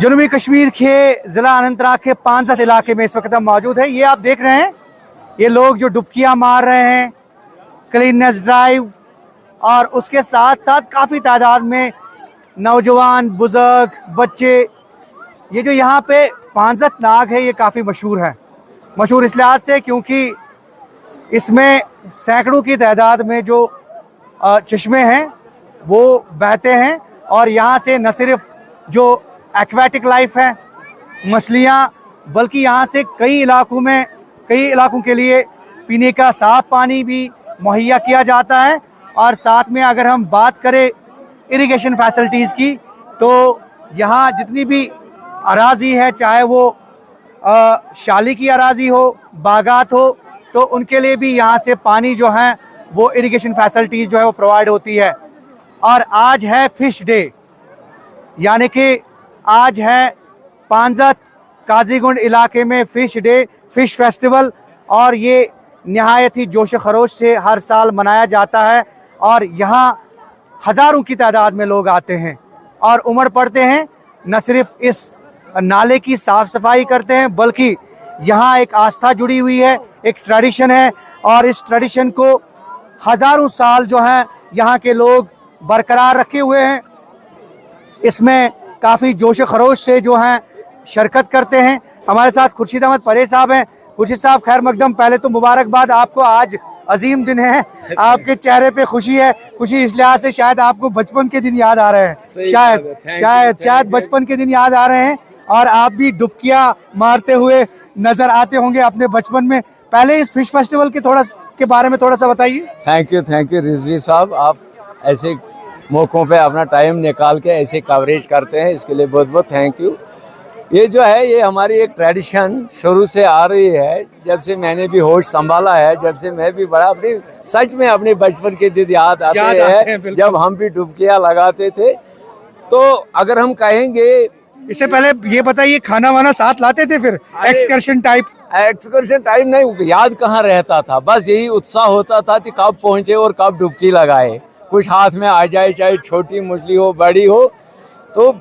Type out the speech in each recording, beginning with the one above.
जनूबी कश्मीर के ज़िला अनंतनाग के पांजत इलाके में इस वक्त हम मौजूद हैं। ये आप देख रहे हैं, ये लोग जो डुबकियां मार रहे हैं, क्लीननेस ड्राइव, और उसके साथ साथ काफ़ी तादाद में नौजवान, बुजुर्ग, बच्चे। ये जो यहाँ पे पांजत नाग है, ये काफ़ी मशहूर है। मशहूर इस लिहाज से क्योंकि इसमें सैकड़ों की तादाद में जो चश्मे हैं वो बहते हैं, और यहाँ से न सिर्फ जो एक्वेटिक लाइफ है, मछलियाँ, बल्कि यहाँ से कई इलाकों के लिए पीने का साफ पानी भी मुहैया किया जाता है। और साथ में अगर हम बात करें इरिगेशन फैसिलिटीज़ की, तो यहाँ जितनी भी अराज़ी है, चाहे वो शाली की अराज़ी हो, बागात हो, तो उनके लिए भी यहाँ से पानी जो है वो इरिगेशन फैसिलिटीज़ जो है वो प्रोवाइड होती है। और आज है फ़िश डे, यानी कि आज है पांजत काजीगुंड इलाके में फ़िश डे, फ़िश फेस्टिवल, और ये नहायत ही जोश खरोश से हर साल मनाया जाता है। और यहाँ हज़ारों की तादाद में लोग आते हैं और उमड़ पड़ते हैं। न सिर्फ इस नाले की साफ़ सफाई करते हैं, बल्कि यहाँ एक आस्था जुड़ी हुई है, एक ट्रेडिशन है, और इस ट्रेडिशन को हज़ारों साल जो हैं यहाँ के लोग बरकरार रखे हुए हैं। इसमें काफ़ी जोश खरोश से जो हैं शिरकत करते हैं। हमारे साथ खुर्शीद अहमद परे साहब हैं। खुर्शीद साहब, खैर मकदम, पहले तो मुबारकबाद आपको, आज अजीम दिन है, आपके चेहरे पे खुशी है। खुशी इस लिहाज से शायद आपको बचपन के दिन याद आ रहे हैं, शायद बचपन के दिन याद आ रहे हैं, और आप भी डुबकियाँ मारते हुए नज़र आते होंगे अपने बचपन में। पहले इस फिश फेस्टिवल के बारे में थोड़ा सा बताइए। थैंक यू रिजवी साहब, आप ऐसे मौक़ों पे अपना टाइम निकाल के ऐसे कवरेज करते हैं, इसके लिए बहुत बहुत थैंक यू। ये जो है, ये हमारी एक ट्रेडिशन शुरू से आ रही है, जब से मैंने भी होश संभाला है, जब से मैं भी बड़ा सच में अपने बचपन के दिन याद आते हैं, जब हम भी डुबकियाँ लगाते थे। तो अगर हम कहेंगे, इससे पहले ये बताइए, खाना वाना साथ लाते थे फिर? एक्सकर्शन टाइप नहीं, याद कहाँ रहता था, बस यही उत्साह होता था कि कब पहुँचे और कब डुबकी लगाए, कुछ हाथ में आ जाए, चाहे छोटी मछली हो बड़ी हो। तो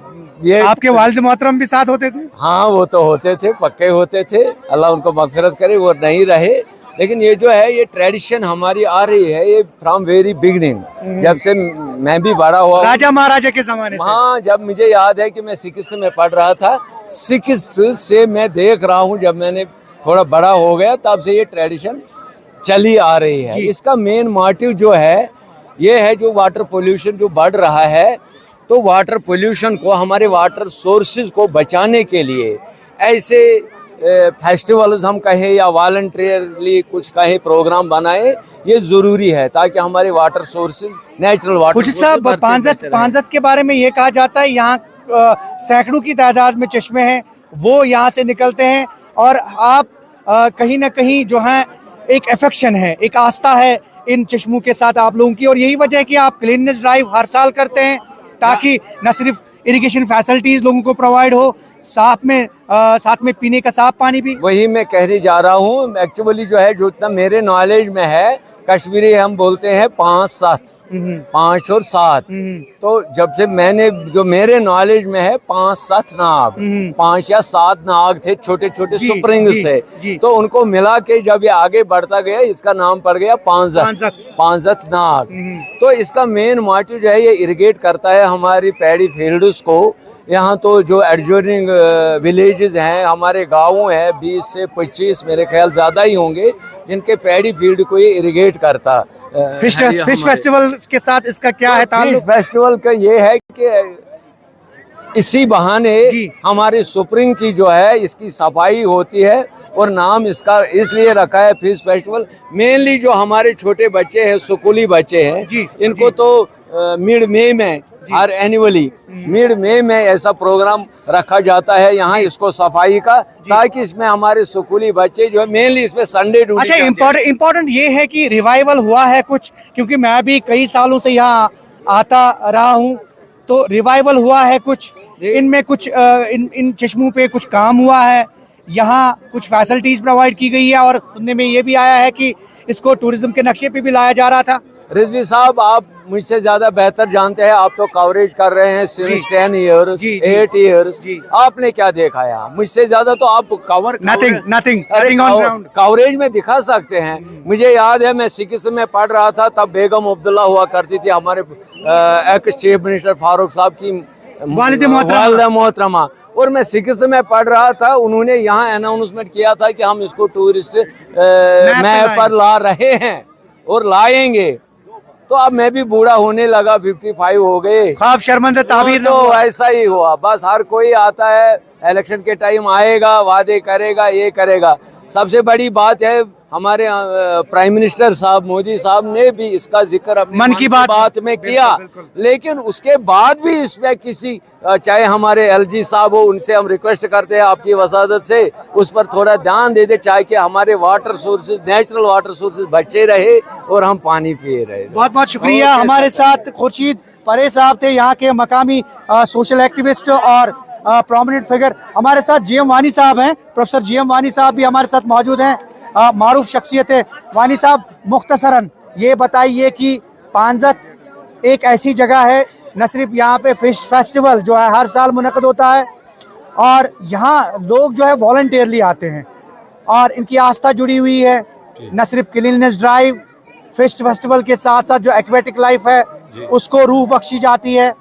ये आपके वालिद मोहतरम भी साथ होते थे? हाँ, वो तो होते थे, पक्के होते थे, अल्लाह उनको मगफिरत करे, वो नहीं रहे। लेकिन ये जो है, ये ट्रेडिशन हमारी आ रही है, ये फ्रॉम वेरी बिगनिंग, जब से मैं भी बड़ा हुआ, राजा महाराजा के जमाने से। हाँ, जब मुझे याद है कि मैं 6th में पढ़ रहा था, 6th से मैं देख रहा हूँ, जब मैंने थोड़ा बड़ा हो गया तब से ये ट्रेडिशन चली आ रही है। इसका मेन मोटिव जो है ये है, जो वाटर पोल्यूशन जो बढ़ रहा है, तो वाटर पोल्यूशन को, हमारे वाटर सोर्सेज को बचाने के लिए ऐसे फेस्टिवल्स हम कहें या वॉलंटियरली कुछ कहें प्रोग्राम बनाए, ये ज़रूरी है, ताकि हमारे वाटर सोर्सेज, नेचुरल वाटर। कुछ साहब, पांजत के बारे में ये कहा जाता है, यहाँ सैकड़ों की तादाद में चश्मे हैं, वो यहाँ से निकलते हैं, और आप कहीं ना कहीं जो है एक अफेक्शन है, एक आस्था है इन चश्मों के साथ आप लोगों की, और यही वजह है कि आप क्लीननेस ड्राइव हर साल करते हैं, ताकि न सिर्फ इरिगेशन फैसिलिटीज लोगों को प्रोवाइड हो, साथ में पीने का साफ पानी भी। वही मैं कहने जा रहा हूँ। एक्चुअली जो है, जो इतना मेरे नॉलेज में है, कश्मीरी हम बोलते हैं 5-7, 5 और 7। तो जब से मैंने, जो मेरे नॉलेज में है, 5-7 नाग, 5 या 7 नाग थे, छोटे छोटे स्प्रिंग्स थे, तो उनको मिला के जब ये आगे बढ़ता गया, इसका नाम पड़ गया पांजत नाग। तो इसका मेन मोटिव जो है, ये इरिगेट करता है हमारी पैडी फील्ड्स को। यहाँ तो जो एडजोइनिंग विलेजेस हैं, हमारे गाँव हैं, 20 से 25 मेरे ख्याल ज़्यादा ही होंगे, जिनके पैडी फील्ड को ये इरिगेट करता। फिश फेस्टिवल के साथ इसका क्या है ताल्लुक? फिश फेस्टिवल का ये है कि इसी बहाने हमारे स्प्रिंग की जो है, इसकी सफाई होती है, और नाम इसका इसलिए रखा है फिश फेस्टिवल। मेनली जो हमारे छोटे बच्चे हैं, स्कूली बच्चे हैं, इनको तो मिड मई में, हर एनुअली मिड मई में ऐसा प्रोग्राम रखा जाता है यहाँ, इसको सफाई का, ताकि इसमें हमारे स्कूली बच्चे जो है, मेनली इसमें संडे ड्यूटी। अच्छा, इम्पोर्टेंट ये है कि रिवाइवल हुआ है कुछ, क्योंकि मैं भी कई सालों से यहाँ आता रहा हूँ, तो रिवाइवल हुआ है कुछ, इनमें कुछ इन चश्मों पे कुछ काम हुआ है, यहाँ कुछ फैसिलिटीज प्रोवाइड की गई है, और सुनने में ये भी आया है कि इसको टूरिज्म के नक्शे पे भी लाया जा रहा था। रिजवी साहब, आप मुझसे ज्यादा बेहतर जानते हैं, आप तो कवरेज कर रहे हैं सिंस 10 इयर्स, 8 इयर्स। आपने क्या देखा है? मुझसे ज्यादा तो आप नथिंग ऑन ग्राउंड कवरेज में दिखा सकते हैं। मुझे याद है, मैं सिक्किम में पढ़ रहा था, तब बेगम अब्दुल्ला हुआ करती थी, हमारे एक्स चीफ मिनिस्टर फारूक साहब की वालिदा मोहतरमा, और मैं सिक्किम में पढ़ रहा था। उन्होंने यहाँ अनाउंसमेंट किया था कि हम इसको टूरिस्ट मैप पर ला रहे हैं और लाएंगे। तो अब मैं भी बूढ़ा होने लगा, 55 हो गए, ख्वाब शर्मंदा ताबीर तो ऐसा ही हुआ। बस हर कोई आता है, इलेक्शन के टाइम आएगा, वादे करेगा, ये करेगा। सबसे बड़ी बात है, हमारे प्राइम मिनिस्टर साहब मोदी साहब ने भी इसका जिक्र अपनी मन की बात में किया, लेकिन उसके बाद भी इसमें किसी, चाहे हमारे एलजी साहब हो, उनसे हम रिक्वेस्ट करते हैं आपकी वसादत से उस पर थोड़ा ध्यान दे दे, चाहे कि हमारे water sources, natural water sources बचे रहे और हम पानी पिए रहे। बहुत बहुत शुक्रिया। हमारे साथ खुर्शीद परे साहब थे, यहाँ के मकामी सोशल एक्टिविस्ट और प्रोमिनेंट फिगर। हमारे साथ जीएम वानी साहब हैं, प्रोफेसर जीएम वानी साहब भी हमारे साथ मौजूद हैं, मारूफ शख्सियत है। वानी साहब, मुख्तसरन ये बताइए कि पांजत एक ऐसी जगह है, न सिर्फ यहाँ पे फिश फेस्टिवल जो है हर साल मुनक़द होता है, और यहाँ लोग जो है वॉलंटियरली आते हैं और इनकी आस्था जुड़ी हुई है। न सिर्फ क्लीननेस ड्राइव, फिश फेस्टिवल के साथ साथ जो एक्वेटिक लाइफ है उसको रूह बख्शी जाती है,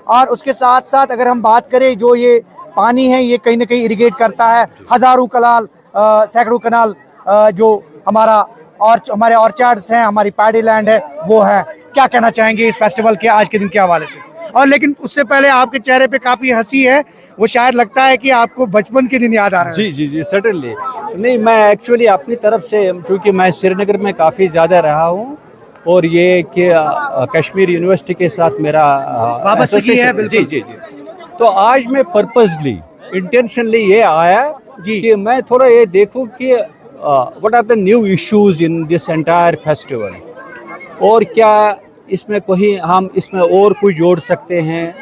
और उसके साथ साथ अगर हम बात करें, जो ये पानी है ये कहीं ना कहीं इरिगेट करता है हज़ारों कनाल, सैकड़ों कनाल जो हमारे ऑर्चार्ड्स हैं, हमारी पैडी लैंड है वो है। क्या कहना चाहेंगे इस फेस्टिवल के आज के दिन के हवाले से? और लेकिन उससे पहले आपके चेहरे पे काफी हंसी है, वो शायद लगता है कि आपको बचपन के दिन याद आ रहे हैं। जी सर्टेनली। नहीं, मैं एक्चुअली अपनी तरफ से, क्योंकि मैं श्रीनगर में काफ़ी ज़्यादा रहा हूँ और ये कि कश्मीर यूनिवर्सिटी के साथ मेरा एसोसिएशन है। जी। तो आज मैं पर्पसली, इंटेंशनली ये आया कि मैं थोड़ा ये देखूं कि what are the new issues in this entire festival, और क्या इसमें हम इसमें और कुछ जोड़ सकते हैं,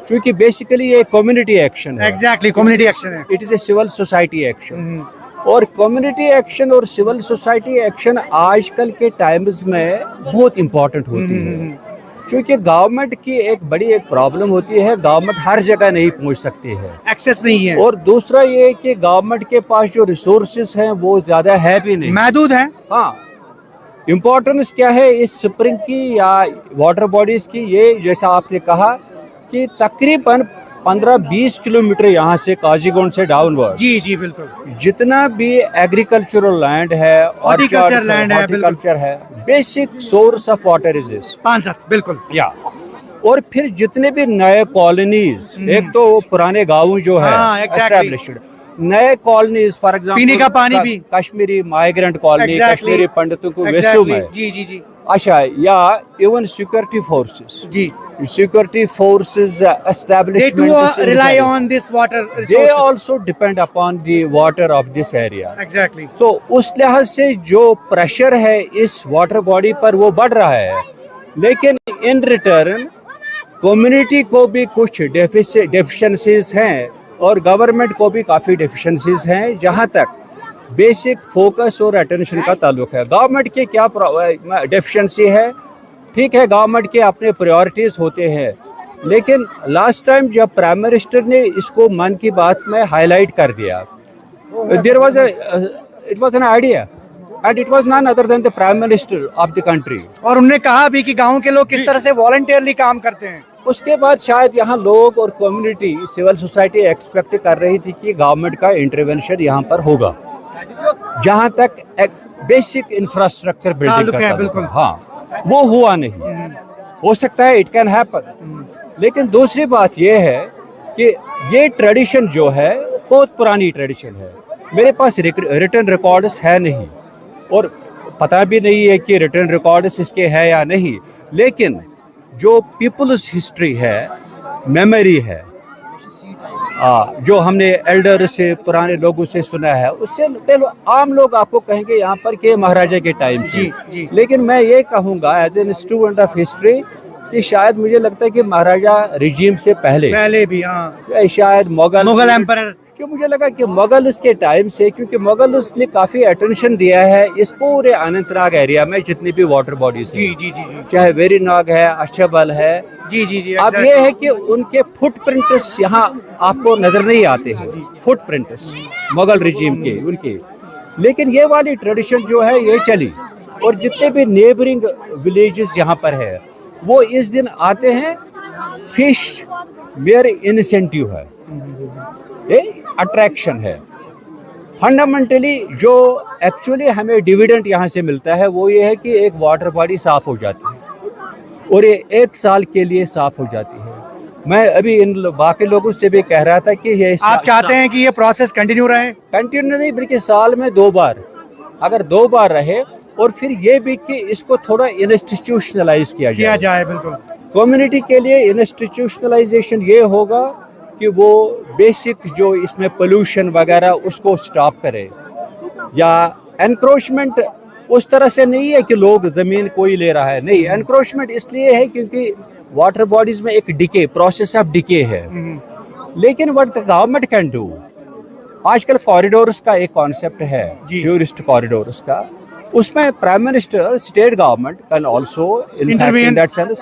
क्योंकि बेसिकली ये कम्युनिटी एक्शन है। एग्जैक्टली, कम्युनिटी एक्शन है। It is a civil society action, और कम्युनिटी एक्शन और सिविल सोसाइटी एक्शन आजकल के टाइम्स में बहुत इम्पोर्टेंट होती है, क्योंकि गवर्नमेंट की एक बड़ी प्रॉब्लम होती है, गवर्नमेंट हर जगह नहीं पहुंच सकती है, एक्सेस नहीं है, और दूसरा ये कि गवर्नमेंट के पास जो रिसोर्सेज हैं वो ज्यादा है भी नहीं, महदूद हैं। हाँ, इम्पोर्टेंस क्या है इस स्प्रिंग की या वाटर बॉडीज की? ये जैसा आपने कहा कि तकरीबन 15-20 किलोमीटर यहाँ से काजीगुंड से डाउनवर्ड, जी बिल्कुल, जितना भी एग्रीकल्चरल लैंड है, हॉर्टिकल्चर है, basic source of water is this पांचत, बिल्कुल। या और फिर जितने भी नए कॉलोनीज, एक तो पुराने गाँव जो है एस्टैब्लिश्ड, नए कॉलोनीज, फॉर एग्जाम्पल पीने का पानी भी, कश्मीरी माइग्रेंट कॉलोनी, कश्मीरी पंडितों को वेसू में, जी। अच्छा, या even security forces, ji, security forces establishment, they do rely on this water resources. They also depend upon the water of this area. Exactly. तो उस लिहाज से जो प्रेशर है इस वाटर बॉडी पर वो बढ़ रहा है, लेकिन इन रिटर्न कम्युनिटी को भी कुछ डेफिशिएंसीज हैं और गवर्नमेंट को भी काफ़ी डेफिशिएंसीज हैं, जहाँ तक बेसिक फोकस और अटेंशन का ताल्लुक है। गवर्नमेंट के क्या डेफिशिएंसी है? ठीक है, गवर्नमेंट के अपने प्रायोरिटीज होते हैं, लेकिन लास्ट टाइम जब प्राइम मिनिस्टर ने इसको मन की बात में हाईलाइट कर दिया, it was an idea and it was none other than the prime minister of the country, और उन्होंने कहा भी कि गांव के लोग किस तरह से वॉलंटियरली काम करते हैं। उसके बाद शायद यहाँ लोग और कम्युनिटी, सिविल सोसाइटी एक्सपेक्ट कर रही थी कि गवर्नमेंट का इंटरवेंशन यहाँ पर होगा, जहाँ तक एक बेसिक इंफ्रास्ट्रक्चर बिल्डिंग का, बिल्कुल, हाँ, वो हुआ नहीं। हो सकता है इट कैन हैपन, लेकिन दूसरी बात यह है कि ये ट्रेडिशन जो है बहुत पुरानी ट्रेडिशन है, मेरे पास रिटर्न रिकॉर्ड्स है नहीं और पता भी नहीं है कि रिटर्न रिकॉर्ड्स इसके है या नहीं, लेकिन जो पीपल्स हिस्ट्री है, मेमोरी है, जो हमने एल्डर से, पुराने लोगों से सुना है, उससे पहले आम लोग आपको कहेंगे यहाँ पर कि महाराजा के टाइम से, लेकिन मैं ये कहूँगा as an student of history कि शायद मुझे लगता है कि महाराजा रिजीम से पहले भी, हाँ, शायद मुगल एम्परर कि मुझे लगा कि मुगल्स के टाइम से, क्योंकि मुगल्स ने काफ़ी अटेंशन दिया है इस पूरे अनंतनाग एरिया में जितनी भी वाटर बॉडीज जी हैं, जी जी जी चाहे वेरीनाग है, अछबल है। जी जी जी अब exactly. ये है कि उनके फुटप्रिंट्स यहाँ आपको नजर नहीं आते हैं, फुटप्रिंट्स मुगल रिजीम के उनके, लेकिन ये वाली ट्रेडिशन जो है ये चली। और जितने भी नेबरिंग विलेजेस यहाँ पर है वो इस दिन आते हैं, फिश मेयर इंसेंटिव है, ये अट्रैक्शन है। फंडामेंटली जो एक्चुअली हमें डिविडेंड यहाँ से मिलता है वो ये है कि एक वाटर बॉडी साफ हो जाती है और ये 1 साल के लिए साफ हो जाती है। मैं अभी इन बाकी लोगों से भी कह रहा था कि ये आप चाहते हैं कि ये प्रोसेस कंटिन्यू रहे? कंटिन्यू नहीं बल्कि साल में 2 बार, अगर 2 बार रहे, और फिर ये भी कि इसको थोड़ा इंस्टीट्यूशनलाइज किया जाए। बिल्कुल कम्युनिटी के लिए इंस्टीट्यूशनलाइजेशन ये होगा कि वो बेसिक जो इसमें पोल्यूशन वगैरह उसको स्टॉप करे, या एनक्रोचमेंट उस तरह से नहीं है कि लोग जमीन कोई ले रहा है, नहीं, एनक्रोचमेंट इसलिए है क्योंकि वाटर बॉडीज में एक डिके, प्रोसेस ऑफ डिके है। लेकिन what the government can do, आजकल कॉरिडोर्स का एक कॉन्सेप्ट है, टूरिस्ट कॉरिडोर्स का, उसमें prime minister, state government can also in that sense.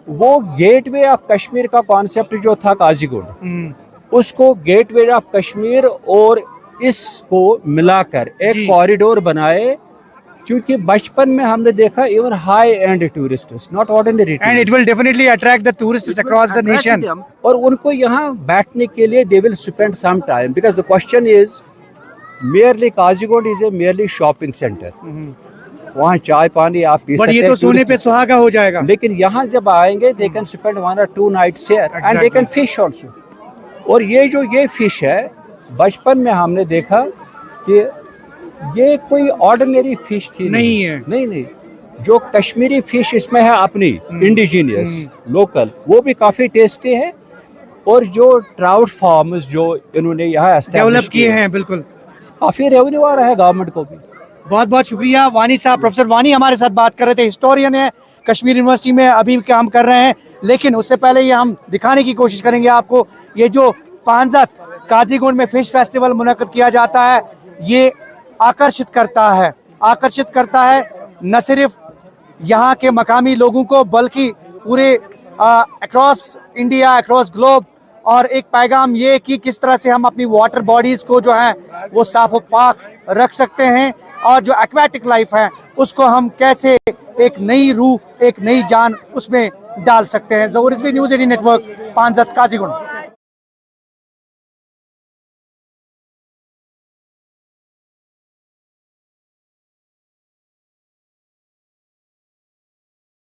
वो गेटवे ऑफ कश्मीर का कॉन्सेप्ट जो था काजीगुंड, उसको गेटवे ऑफ कश्मीर और इसको मिलाकर एक कॉरिडोर बनाए, क्योंकि बचपन में हमने देखा even high end tourists, not ordinary, and it will definitely attract the tourists across the nation, और उनको यहाँ बैठने के लिए they will spend some time, because the question is merely Qazigund is a merely shopping centre, वहाँ चाय पानी आप पी सकते हैं, ये तो सोने पे सुहागा हो जाएगा। लेकिन यहाँ जब आएंगे they can spend 1 or 2 nights here and they can fish also। और ये फिश है, बचपन में हमने देखा कि ये कोई ऑर्डिनरी फिश थी नहीं है, नहीं, जो कश्मीरी फिश इसमें है अपनी इंडिजीनियस लोकल, वो भी काफी टेस्टी है। और जो ट्राउट फार्म्स जो इन्होंने यहाँ डेवलप किए हैं, बिल्कुल काफी रेवेन्यू आ रहा है गवर्नमेंट को भी। बहुत बहुत शुक्रिया वानी साहब। प्रोफेसर वानी हमारे साथ बात कर रहे थे, हिस्टोरियन है, कश्मीर यूनिवर्सिटी में अभी काम कर रहे हैं। लेकिन उससे पहले ये हम दिखाने की कोशिश करेंगे आपको, ये जो पांजत काजीगुंड में फिश फेस्टिवल मुनक्कद किया जाता है, ये आकर्षित करता है न सिर्फ यहाँ के मकामी लोगों को बल्कि पूरे अक्रॉस इंडिया, अक्रॉस ग्लोब। और एक पैगाम ये कि किस तरह से हम अपनी वाटर बॉडीज को जो है वो साफ पाक रख सकते हैं, और जो एक्वेटिक लाइफ है उसको हम कैसे एक नई रूह, एक नई जान उसमें डाल सकते हैं। ज़हूर रिजवी, न्यूज़ 18 नेटवर्क, पांजत, काजीगुंड।